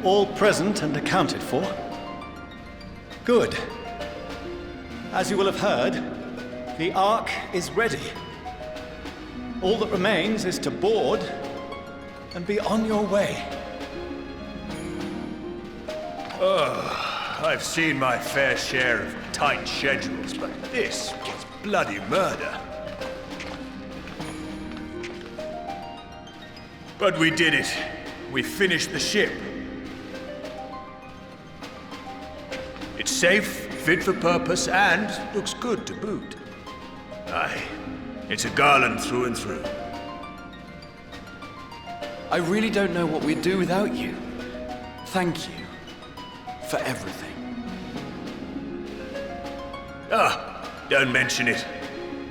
All present and accounted for? Good. As you will have heard, the Ark is ready. All that remains is to board and be on your way. I've seen my fair share of tight schedules, but this was bloody murder. But we did it. We finished the ship. It's safe, fit for purpose, and looks good to boot. Aye, it's a Garland through and through. I really don't know what we'd do without you. Thank you for everything. Don't mention it.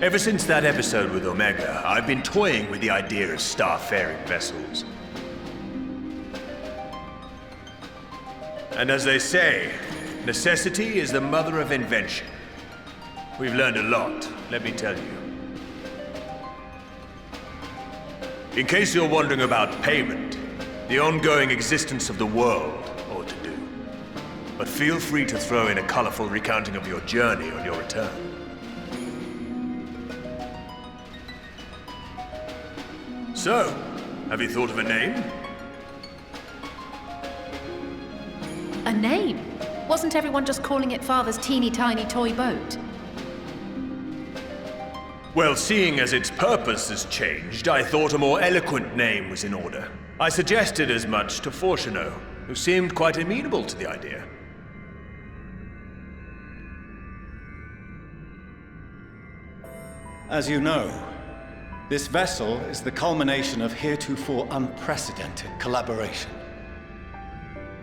Ever since that episode with Omega, I've been toying with the idea of starfaring vessels. And as they say, necessity is the mother of invention. We've learned a lot, let me tell you. In case you're wondering about payment, the ongoing existence of the world ought to do. But feel free to throw in a colorful recounting of your journey on your return. So, have you thought of a name? A name? Wasn't everyone just calling it Father's teeny tiny toy boat? Well, seeing as its purpose has changed, I thought a more eloquent name was in order. I suggested as much to Fortuno, who seemed quite amenable to the idea. As you know, this vessel is the culmination of heretofore unprecedented collaboration.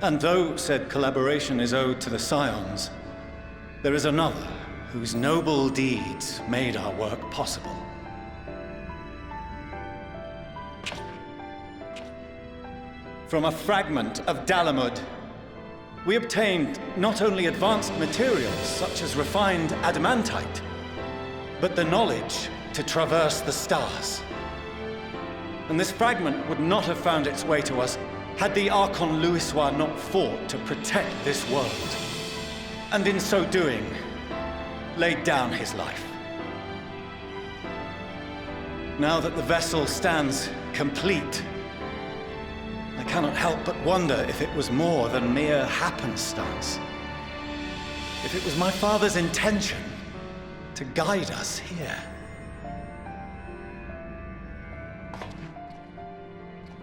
And though said collaboration is owed to the Scions, there is another whose noble deeds made our work possible. From a fragment of Dalamud, we obtained not only advanced materials such as refined adamantite, but the knowledge to traverse the stars. And this fragment would not have found its way to us had the Archon Louisoix not fought to protect this world, and in so doing, laid down his life. Now that the vessel stands complete, I cannot help but wonder if it was more than mere happenstance. If it was my father's intention to guide us here.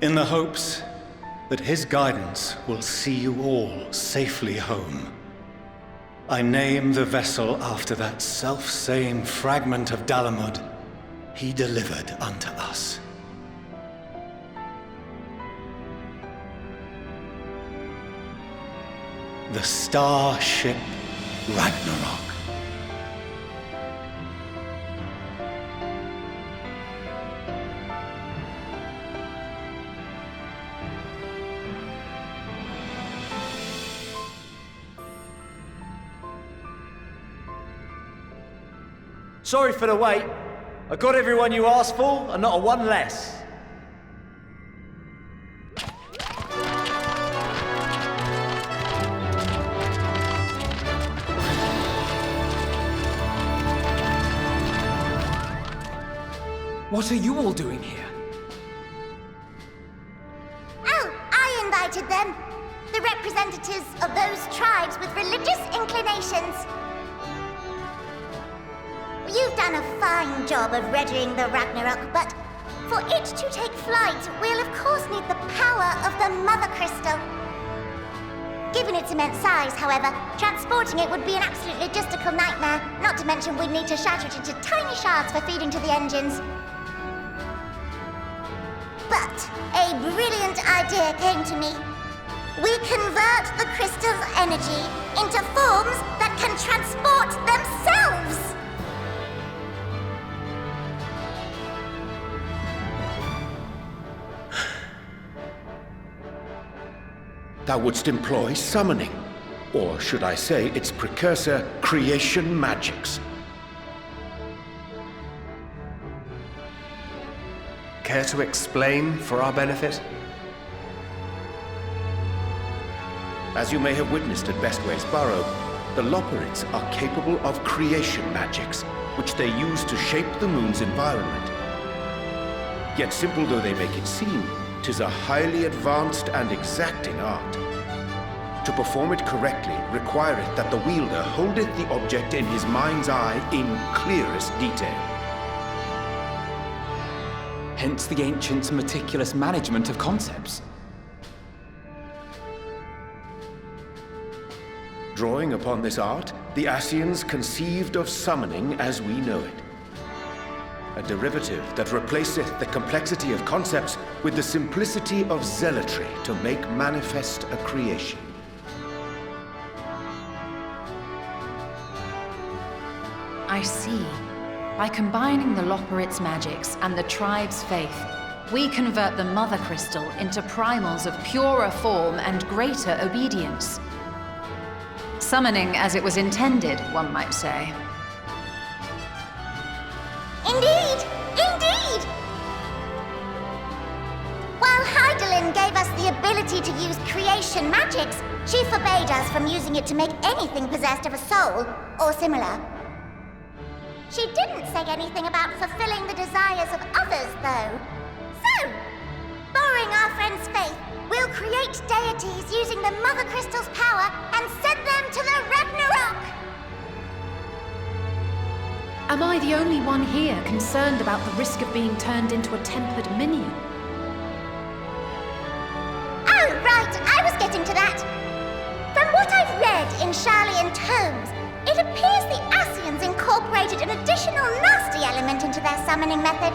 In the hopes that his guidance will see you all safely home, I name the vessel after that self-same fragment of Dalamud he delivered unto us. The Starship Ragnarok. Sorry for the wait. I got everyone you asked for, and not a one less. What are you all doing here? Oh, I invited them. The representatives of those tribes with religious inclinations. You've done a fine job of readying the Ragnarok, but for it to take flight, we'll of course need the power of the Mother Crystal. Given its immense size, however, transporting it would be an absolute logistical nightmare, not to mention we'd need to shatter it into tiny shards for feeding to the engines. But a brilliant idea came to me. We convert the crystal's energy into forms that can transport themselves! Thou wouldst employ summoning, or should I say its precursor, creation magics. Care to explain for our benefit? As you may have witnessed at Bestways Burrow, the Loporrits are capable of creation magics, which they use to shape the moon's environment. Yet simple though they make it seem, 'tis a highly advanced and exacting art. To perform it correctly requireth that the wielder holdeth the object in his mind's eye in clearest detail. Hence the ancients' meticulous management of concepts. Drawing upon this art, the Ascians conceived of summoning as we know it. A derivative that replaceth the complexity of concepts with the simplicity of zealotry to make manifest a creation. I see. By combining the Loporrit's magics and the tribe's faith, we convert the Mother Crystal into primals of purer form and greater obedience. Summoning as it was intended, one might say. Indeed! Indeed! While Hydaelyn gave us the ability to use creation magics, she forbade us from using it to make anything possessed of a soul, or similar. She didn't say anything about fulfilling the desires of others, though. So, borrowing our friend's faith, we'll create deities using the Mother Crystal's power and send them to the Ragnarok! Am I the only one here concerned about the risk of being turned into a tempered minion? Oh, right, I was getting to that. From what I've read in Sharlayan tomes, it appears the Ascians incorporated an additional nasty element into their summoning method.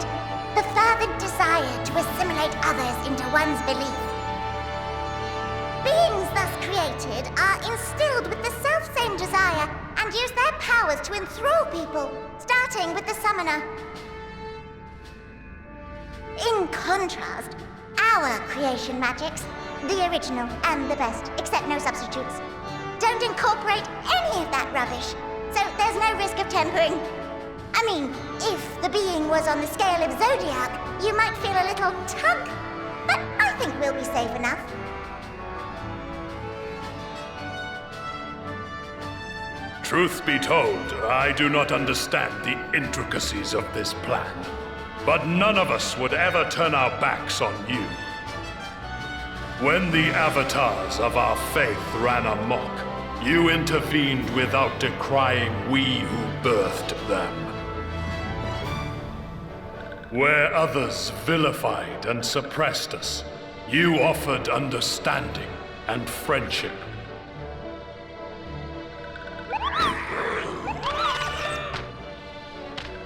The fervent desire to assimilate others into one's belief. Beings thus created are instilled with the self-same desire and use their powers to enthrall people, starting with the summoner. In contrast, our creation magics, the original and the best, except no substitutes, don't incorporate any of that rubbish, so there's no risk of tempering. I mean, if the being was on the scale of Zodiac, you might feel a little tug, but I think we'll be safe enough. Truth be told, I do not understand the intricacies of this plan. But none of us would ever turn our backs on you. When the avatars of our faith ran amok, you intervened without decrying we who birthed them. Where others vilified and suppressed us, you offered understanding and friendship.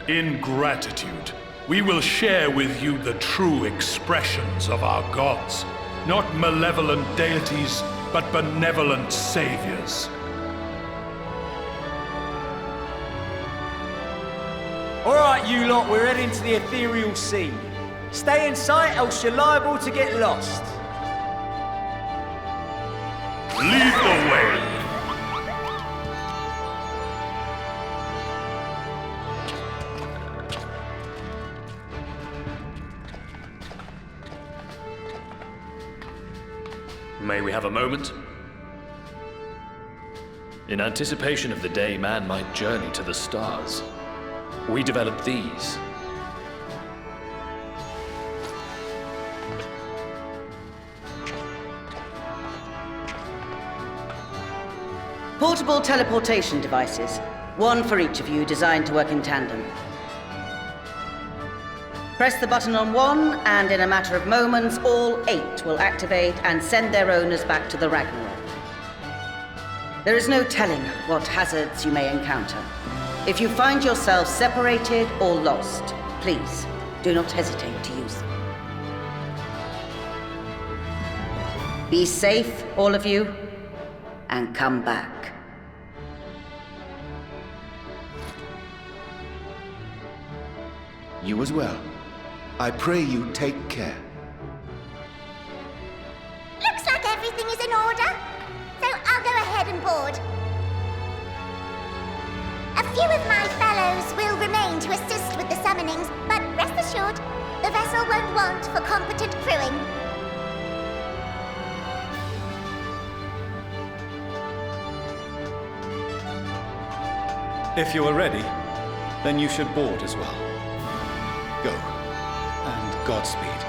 In gratitude, we will share with you the true expressions of our gods. Not malevolent deities, but benevolent saviors. All right, you lot, we're heading to the ethereal sea. Stay in sight, else you're liable to get lost. Lead the way. May we have a moment? In anticipation of the day man might journey to the stars, we developed these. Portable teleportation devices, one for each of you, designed to work in tandem. Press the button on one, and in a matter of moments, all 8 will activate and send their owners back to the Ragnarok. There is no telling what hazards you may encounter. If you find yourself separated or lost, please do not hesitate to use them. Be safe, all of you, and come back. You as well. I pray you take care. Looks like everything is in order, so I'll go ahead and board. A few of my fellows will remain to assist with the summonings, but rest assured, the vessel won't want for competent crewing. If you are ready, then you should board as well. Go, and Godspeed.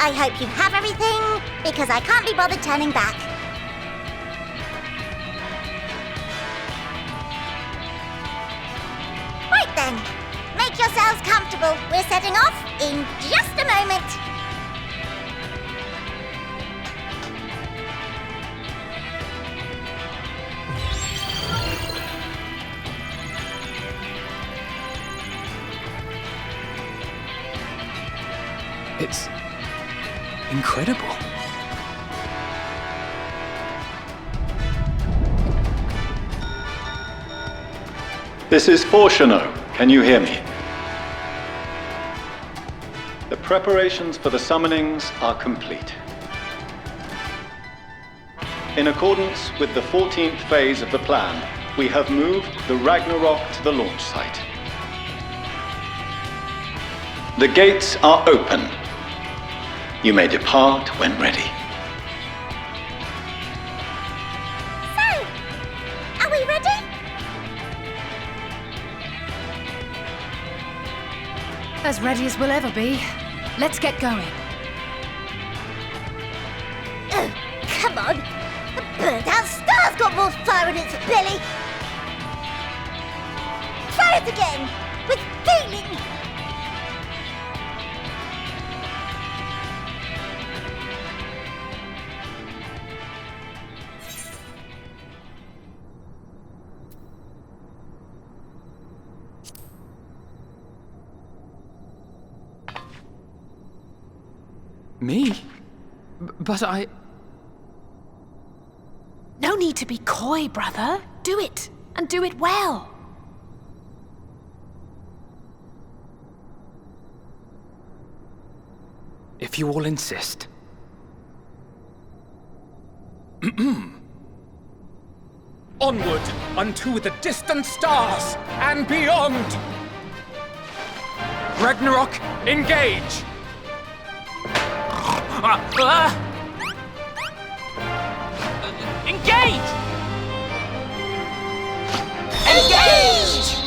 I hope you have everything, because I can't be bothered turning back. Right then, make yourselves comfortable. We're setting off in just a moment. It's incredible. This is Fortuno. Can you hear me? The preparations for the summonings are complete. In accordance with the 14th phase of the plan, we have moved the Ragnarok to the launch site. The gates are open. You may depart when ready. So, are we ready? As ready as we'll ever be. Let's get going. Oh, come on. The burnt-out star's got more fire in its belly. Try it again, with feeling. Me? But I... No need to be coy, brother. Do it, and do it well. If you all insist. Onward unto the distant stars and beyond! Ragnarok, engage! Engage! Engage!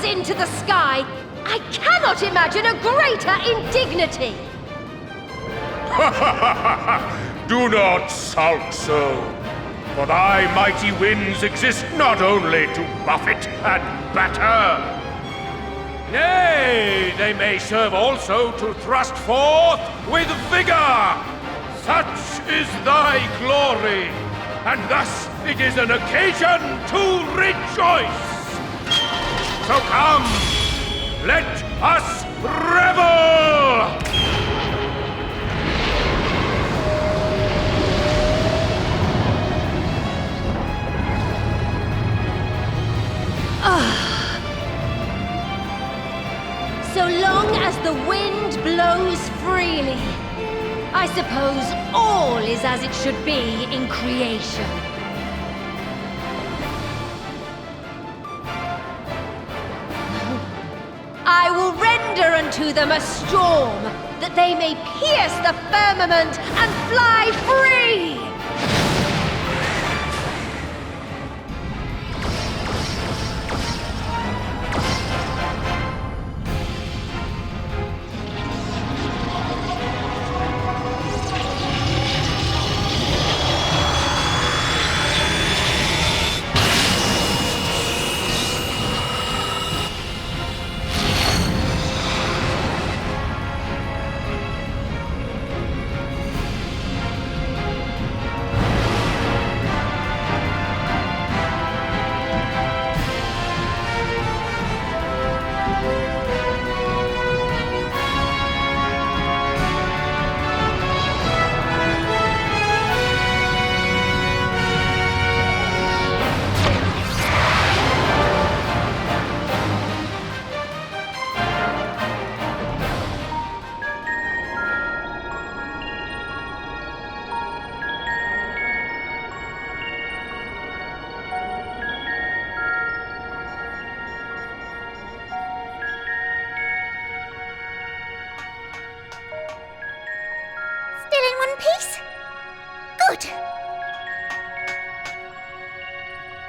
Into the sky. I cannot imagine a greater indignity. Do not sulk so, for thy mighty winds exist not only to buffet and batter. Nay, they may serve also to thrust forth with vigor. Such is thy glory, and thus it is an occasion to rejoice. So come, let us revel! So long as the wind blows freely, I suppose all is as it should be in creation. I will render unto them a storm, that they may pierce the firmament and fly free!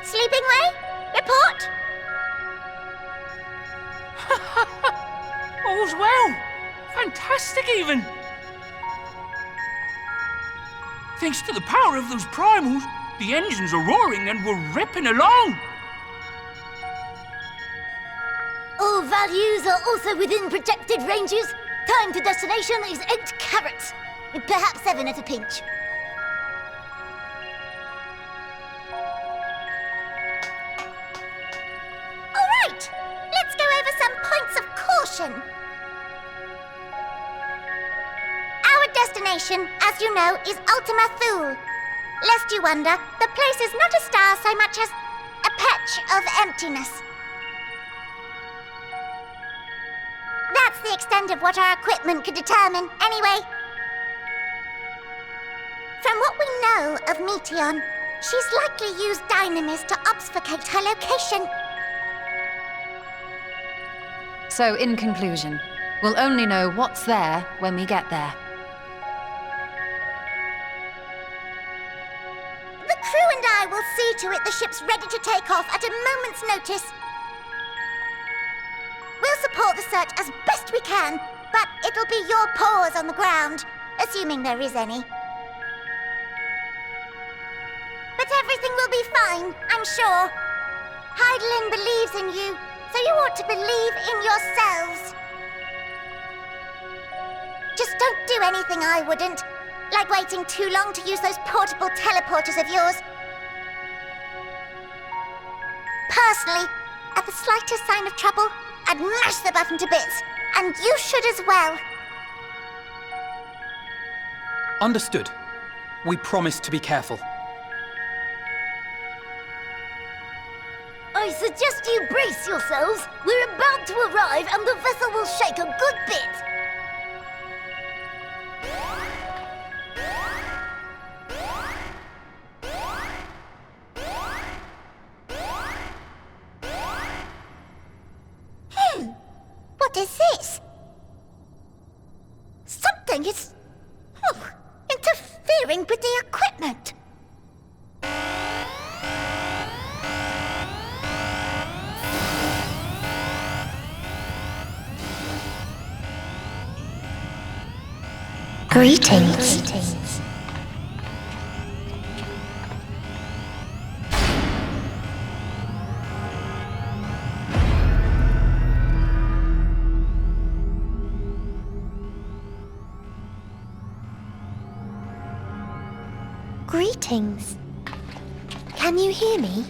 Sleeping Way? Report? All's well. Fantastic, even. Thanks to the power of those primals, the engines are roaring and we're ripping along. All values are also within projected ranges. Time to destination is 8 carats. Perhaps 7 at a pinch. All right, let's go over some points of caution. Our destination, as you know, is Ultima Thule. Lest you wonder, the place is not a star so much as a patch of emptiness. That's the extent of what our equipment could determine, anyway. From what we know of Meteion, she's likely used dynamis to obfuscate her location. So, in conclusion, we'll only know what's there when we get there. The crew and I will see to it the ship's ready to take off at a moment's notice. We'll support the search as best we can, but it'll be your paws on the ground, assuming there is any. But everything will be fine, I'm sure. Hydaelyn believes in you, so you ought to believe in yourselves. Just don't do anything I wouldn't, like waiting too long to use those portable teleporters of yours. Personally, at the slightest sign of trouble, I'd mash the button to bits, and you should as well. Understood. We promise to be careful. I suggest you brace yourselves. We're about to arrive, and the vessel will shake a good bit. What is this? Something is interfering with the equipment. Greetings. Greetings. Can you hear me?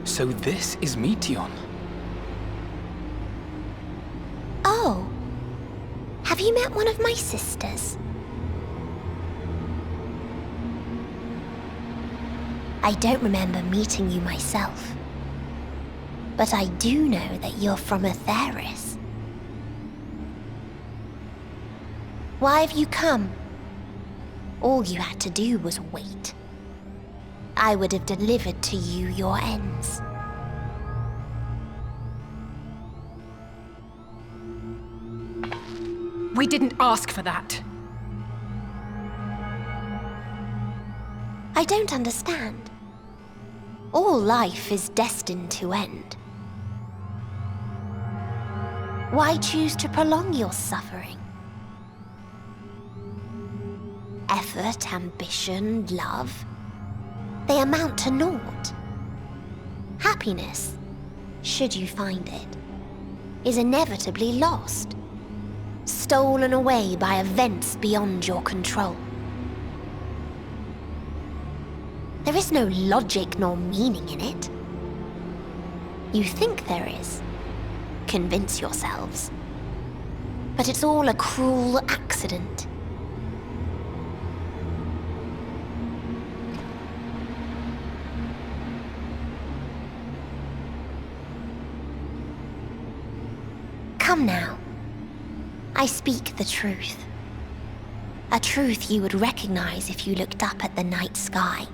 So this is Meteion. Oh. Have you met one of my sisters? I don't remember meeting you myself. But I do know that you're from Atheris. Why have you come? All you had to do was wait. I would have delivered to you your ends. We didn't ask for that. I don't understand. All life is destined to end. Why choose to prolong your suffering? Effort, ambition, love, they amount to naught. Happiness, should you find it, is inevitably lost, stolen away by events beyond your control. There is no logic nor meaning in it. You think there is. Convince yourselves. But it's all a cruel accident. Come now. I speak the truth. A truth you would recognize if you looked up at the night sky.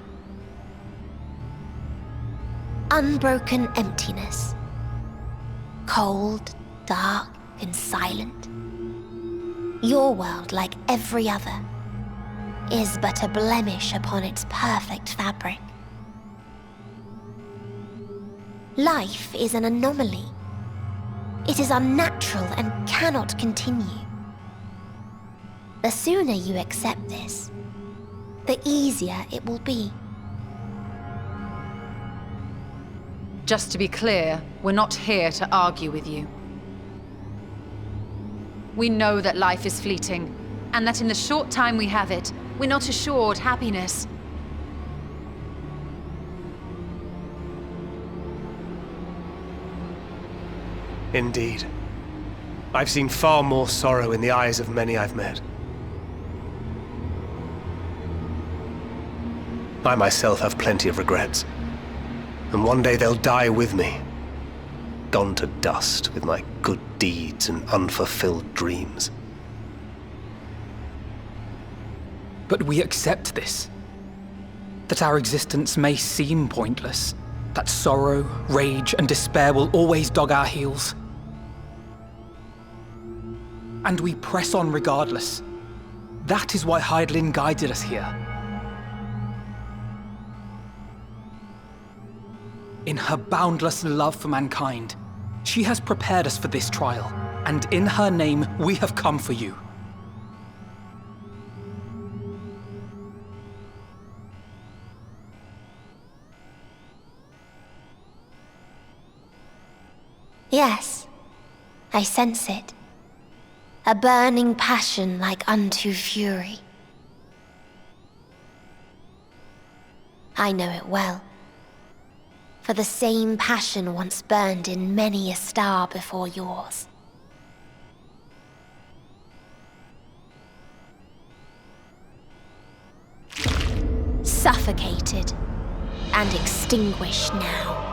Unbroken emptiness. Cold, dark, and silent. Your world, like every other, is but a blemish upon its perfect fabric. Life is an anomaly. It is unnatural and cannot continue. The sooner you accept this, the easier it will be. Just to be clear, we're not here to argue with you. We know that life is fleeting, and that in the short time we have it, we're not assured happiness. Indeed. I've seen far more sorrow in the eyes of many I've met. I myself have plenty of regrets. And one day they'll die with me. Gone to dust with my good deeds and unfulfilled dreams. But we accept this. That our existence may seem pointless. That sorrow, rage, and despair will always dog our heels. And we press on regardless. That is why Hydaelyn guided us here. In her boundless love for mankind, she has prepared us for this trial, and in her name, we have come for you. Yes, I sense it. A burning passion like unto fury. I know it well. For the same passion once burned in many a star before yours. Suffocated and extinguished now.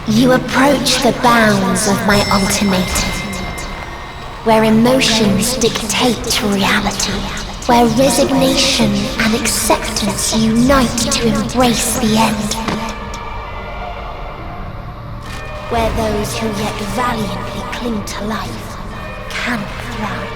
You approach the bounds of my ultimatum, where emotions dictate reality, where resignation and acceptance unite to embrace the end, where those who yet valiantly cling to life can thrive.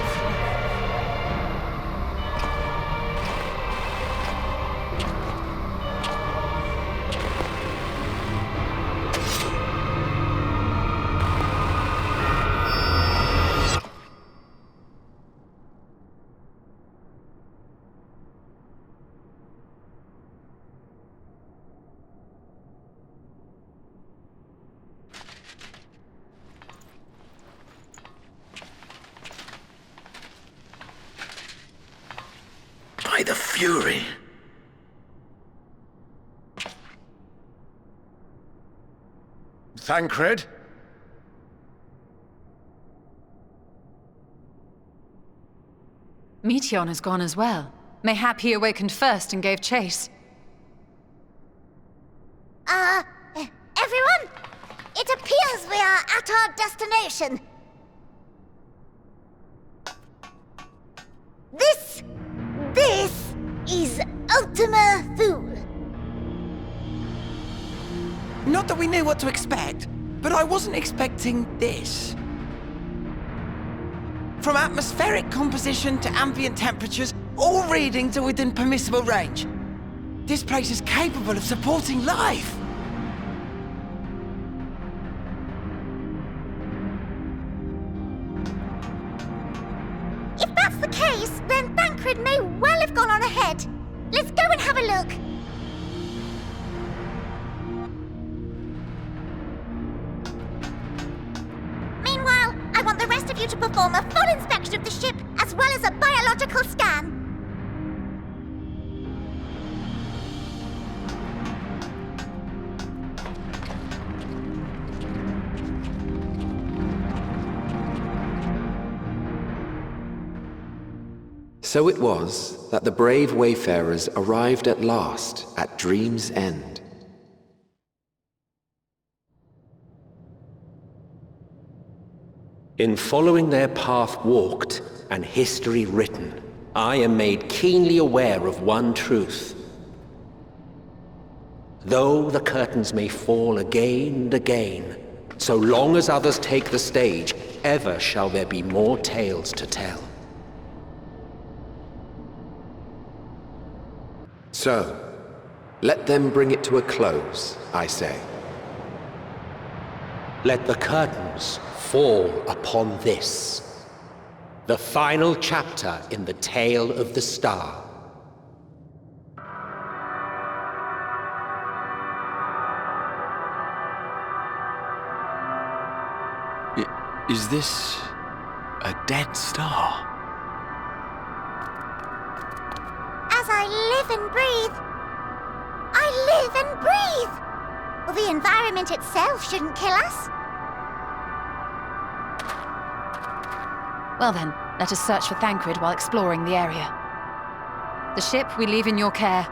by the Fury. Thancred? Meteion has gone as well. Mayhap he awakened first and gave chase. Everyone? It appears we are at our destination. This is Ultima Thule. Not that we knew what to expect, but I wasn't expecting this. From atmospheric composition to ambient temperatures, all readings are within permissible range. This place is capable of supporting life. If that's the case, then Thancred may well have gone on ahead. Let's go and have a look. Meanwhile, I want the rest of you to perform a full inspection of the ship, as well as a biological scan. So it was that the brave wayfarers arrived at last at Dream's End. In following their path walked and history written, I am made keenly aware of one truth. Though the curtains may fall again and again, so long as others take the stage, ever shall there be more tales to tell. So, let them bring it to a close, I say. Let the curtains fall upon this, the final chapter in the tale of the star. Is this a dead star? As I live and breathe, I live and breathe. Well, the environment itself shouldn't kill us. Well then, let us search for Thancred while exploring the area. The ship we leave in your care.